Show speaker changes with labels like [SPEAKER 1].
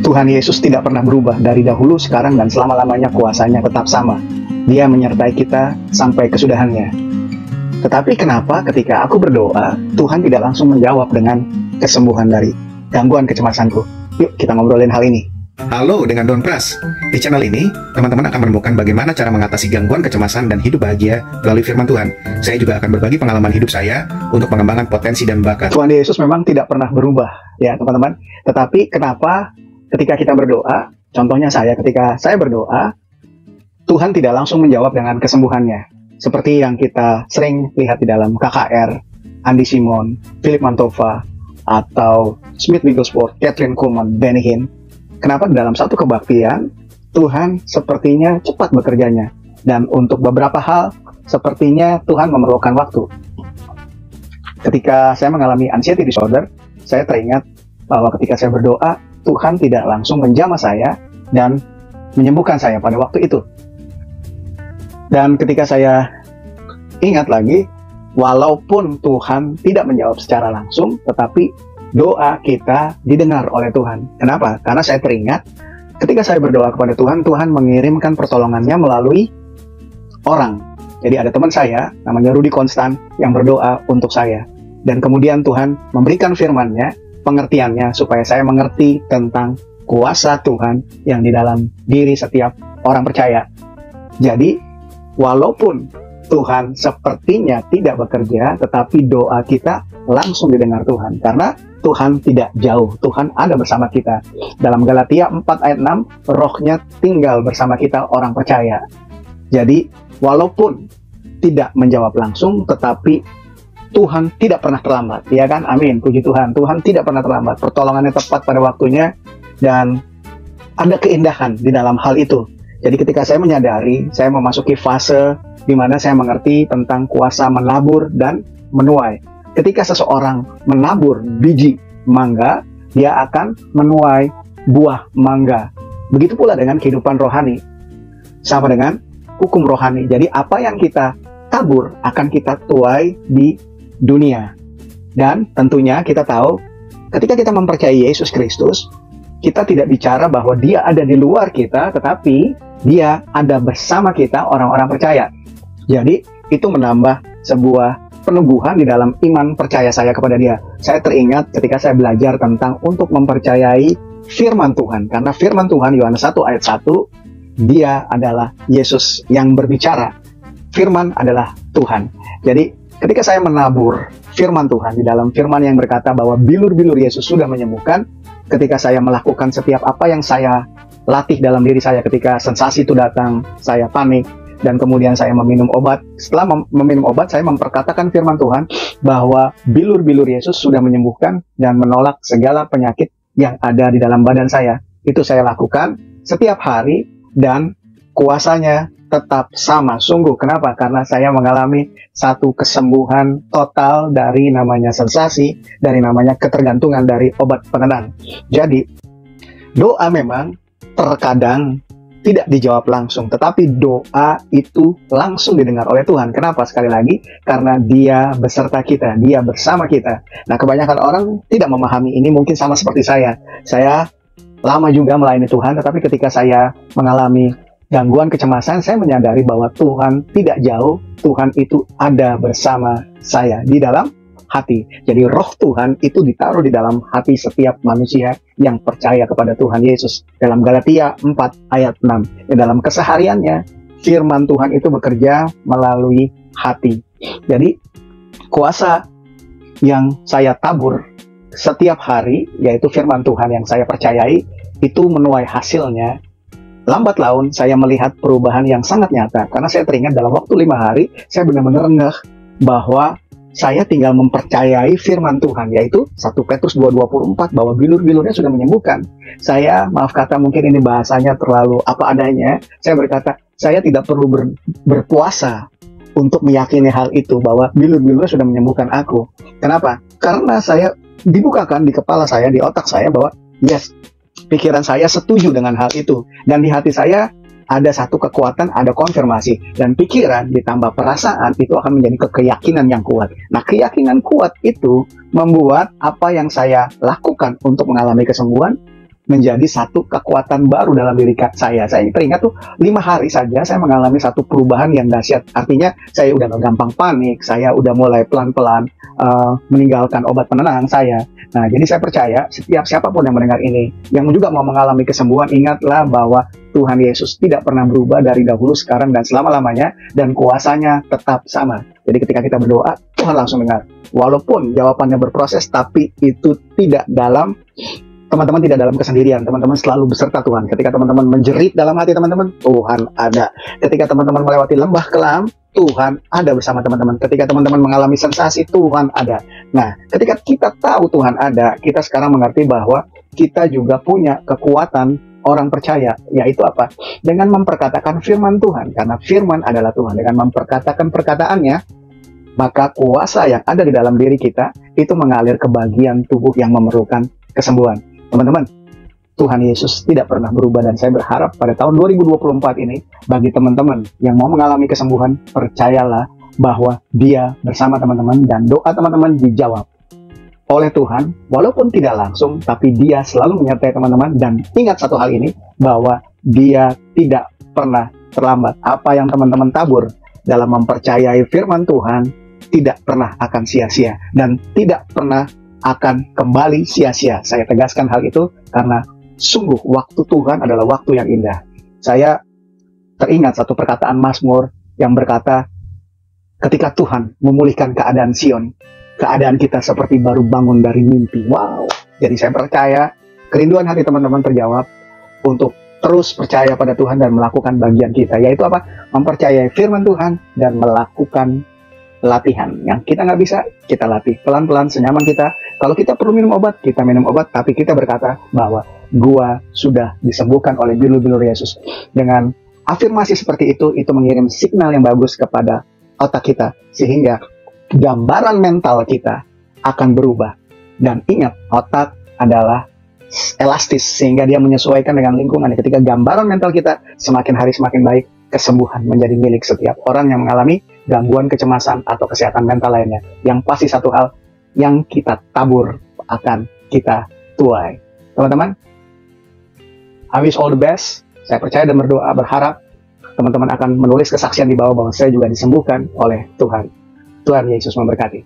[SPEAKER 1] Tuhan Yesus tidak pernah berubah dari dahulu, sekarang, dan selama-lamanya kuasanya tetap sama. Dia menyertai kita sampai kesudahannya. Tetapi kenapa ketika aku berdoa, Tuhan tidak langsung menjawab dengan kesembuhan dari gangguan kecemasanku? Yuk kita ngobrolin hal ini.
[SPEAKER 2] Halo, dengan Don Pras. Di channel ini, teman-teman akan menemukan bagaimana cara mengatasi gangguan kecemasan dan hidup bahagia melalui firman Tuhan. Saya juga akan berbagi pengalaman hidup saya untuk pengembangan potensi dan bakat.
[SPEAKER 1] Tuhan Yesus memang tidak pernah berubah, ya teman-teman. Tetapi kenapa ketika kita berdoa, contohnya ketika saya berdoa, Tuhan tidak langsung menjawab dengan kesembuhannya. Seperti yang kita sering lihat di dalam KKR, Andy Simon, Philip Mantova, atau Smith Wigglesworth, Catherine Kuhlman, Benny Hinn. Kenapa dalam satu kebaktian, Tuhan sepertinya cepat bekerjanya. Dan untuk beberapa hal, sepertinya Tuhan memerlukan waktu. Ketika saya mengalami anxiety disorder, saya teringat bahwa ketika saya berdoa, Tuhan tidak langsung menjamah saya dan menyembuhkan saya pada waktu itu. Dan ketika saya ingat lagi, walaupun Tuhan tidak menjawab secara langsung, tetapi doa kita didengar oleh Tuhan. Kenapa? Karena saya teringat ketika saya berdoa kepada Tuhan, Tuhan mengirimkan pertolongannya melalui orang. Jadi ada teman saya, namanya Rudy Konstan, yang berdoa untuk saya. Dan kemudian Tuhan memberikan firman-Nya, pengertiannya, supaya saya mengerti tentang kuasa Tuhan yang di dalam diri setiap orang percaya. Jadi, walaupun Tuhan sepertinya tidak bekerja, tetapi doa kita langsung didengar Tuhan. Karena Tuhan tidak jauh, Tuhan ada bersama kita. Dalam Galatia 4 ayat 6, rohnya tinggal bersama kita orang percaya. Jadi, walaupun tidak menjawab langsung, tetapi Tuhan tidak pernah terlambat. Ya kan? Amin, puji Tuhan. Tuhan tidak pernah terlambat. Pertolongannya tepat pada waktunya, dan ada keindahan di dalam hal itu. Jadi ketika saya menyadari, saya memasuki fase di mana saya mengerti tentang kuasa menabur dan menuai. Ketika seseorang menabur biji mangga, dia akan menuai buah mangga. Begitu pula dengan kehidupan rohani. Sama dengan hukum rohani. Jadi apa yang kita tabur akan kita tuai di dunia. Dan tentunya kita tahu, ketika kita mempercayai Yesus Kristus, kita tidak bicara bahwa dia ada di luar kita, tetapi dia ada bersama kita, orang-orang percaya. Jadi itu menambah sebuah peneguhan di dalam iman percaya saya kepada dia. Saya teringat ketika saya belajar tentang untuk mempercayai firman Tuhan. Karena firman Tuhan, Yohanes 1 ayat 1, dia adalah Yesus yang berbicara. Firman adalah Tuhan. Jadi ketika saya menabur firman Tuhan, di dalam firman yang berkata bahwa bilur-bilur Yesus sudah menyembuhkan, ketika saya melakukan setiap apa yang saya latih dalam diri saya, ketika sensasi itu datang, saya panik, dan kemudian saya meminum obat. Setelah meminum obat, saya memperkatakan firman Tuhan bahwa bilur-bilur Yesus sudah menyembuhkan dan menolak segala penyakit yang ada di dalam badan saya. Itu saya lakukan setiap hari, dan kuasanya tetap sama. Sungguh, kenapa? Karena saya mengalami satu kesembuhan total dari namanya sensasi, dari namanya ketergantungan dari obat penenang. Jadi, doa memang terkadang tidak dijawab langsung, tetapi doa itu langsung didengar oleh Tuhan. Kenapa? Sekali lagi, karena dia beserta kita, dia bersama kita. Nah, kebanyakan orang tidak memahami ini, mungkin sama seperti saya. Saya lama juga melayani Tuhan, tetapi ketika saya mengalami gangguan kecemasan, saya menyadari bahwa Tuhan tidak jauh, Tuhan itu ada bersama saya di dalam hati. Jadi roh Tuhan itu ditaruh di dalam hati setiap manusia yang percaya kepada Tuhan Yesus. Dalam Galatia 4 ayat 6. Dalam kesehariannya, firman Tuhan itu bekerja melalui hati. Jadi kuasa yang saya tabur setiap hari, yaitu firman Tuhan yang saya percayai, itu menuai hasilnya. Lambat laun saya melihat perubahan yang sangat nyata. Karena saya teringat dalam waktu 5 hari, saya benar-benar ngeh bahwa saya tinggal mempercayai firman Tuhan, yaitu 1 Petrus 2:24, bahwa bilur-bilurnya sudah menyembuhkan. Saya, maaf kata, mungkin ini bahasanya terlalu apa adanya, saya berkata, saya tidak perlu berpuasa untuk meyakini hal itu, bahwa bilur-bilurnya sudah menyembuhkan aku. Kenapa? Karena saya dibukakan di kepala saya, di otak saya, bahwa yes, pikiran saya setuju dengan hal itu. Dan di hati saya ada satu kekuatan, ada konfirmasi. Dan pikiran ditambah perasaan itu akan menjadi keyakinan yang kuat. Nah, keyakinan kuat itu membuat apa yang saya lakukan untuk mengalami kesembuhan menjadi satu kekuatan baru dalam diri saya. Saya teringat tuh 5 hari saja saya mengalami satu perubahan yang dahsyat. Artinya saya udah gak gampang panik, saya udah mulai pelan-pelan meninggalkan obat penenang saya. Nah, jadi saya percaya setiap siapapun yang mendengar ini, yang juga mau mengalami kesembuhan, ingatlah bahwa Tuhan Yesus tidak pernah berubah dari dahulu, sekarang, dan selama-lamanya, dan kuasanya tetap sama. Jadi ketika kita berdoa, Tuhan langsung dengar. Walaupun jawabannya berproses, tapi itu tidak dalam teman-teman tidak dalam kesendirian, teman-teman selalu beserta Tuhan. Ketika teman-teman menjerit dalam hati teman-teman, Tuhan ada. Ketika teman-teman melewati lembah kelam, Tuhan ada bersama teman-teman. Ketika teman-teman mengalami sensasi, Tuhan ada. Nah, ketika kita tahu Tuhan ada, kita sekarang mengerti bahwa kita juga punya kekuatan orang percaya, yaitu apa? Dengan memperkatakan firman Tuhan, karena firman adalah Tuhan. Dengan memperkatakan perkataannya, maka kuasa yang ada di dalam diri kita itu mengalir ke bagian tubuh yang memerlukan kesembuhan. Teman-teman, Tuhan Yesus tidak pernah berubah, dan saya berharap pada tahun 2024 ini, bagi teman-teman yang mau mengalami kesembuhan, percayalah bahwa Dia bersama teman-teman, dan doa teman-teman dijawab oleh Tuhan, walaupun tidak langsung, tapi Dia selalu menyertai teman-teman. Dan ingat satu hal ini, bahwa Dia tidak pernah terlambat. Apa yang teman-teman tabur dalam mempercayai firman Tuhan tidak pernah akan sia-sia, dan tidak pernah akan kembali sia-sia. Saya tegaskan hal itu karena sungguh waktu Tuhan adalah waktu yang indah. Saya teringat satu perkataan Mazmur yang berkata, ketika Tuhan memulihkan keadaan Sion, keadaan kita seperti baru bangun dari mimpi. Wow. Jadi saya percaya kerinduan hati teman-teman terjawab untuk terus percaya pada Tuhan dan melakukan bagian kita, yaitu apa? Mempercayai firman Tuhan dan melakukan latihan. Yang kita nggak bisa, kita latih pelan-pelan senyaman kita. Kalau kita perlu minum obat, kita minum obat, tapi kita berkata bahwa gua sudah disembuhkan oleh bilur-bilur Yesus. Dengan afirmasi seperti itu mengirim signal yang bagus kepada otak kita, sehingga gambaran mental kita akan berubah. Dan ingat, otak adalah elastis, sehingga dia menyesuaikan dengan lingkungan. Ketika gambaran mental kita semakin hari semakin baik, kesembuhan menjadi milik setiap orang yang mengalami gangguan kecemasan atau kesehatan mental lainnya. Yang pasti satu hal, yang kita tabur akan kita tuai. Teman-teman, I wish all the best. Saya percaya dan berdoa, berharap teman-teman akan menulis kesaksian di bawah bahwa saya juga disembuhkan oleh Tuhan. Tuhan Yesus memberkati.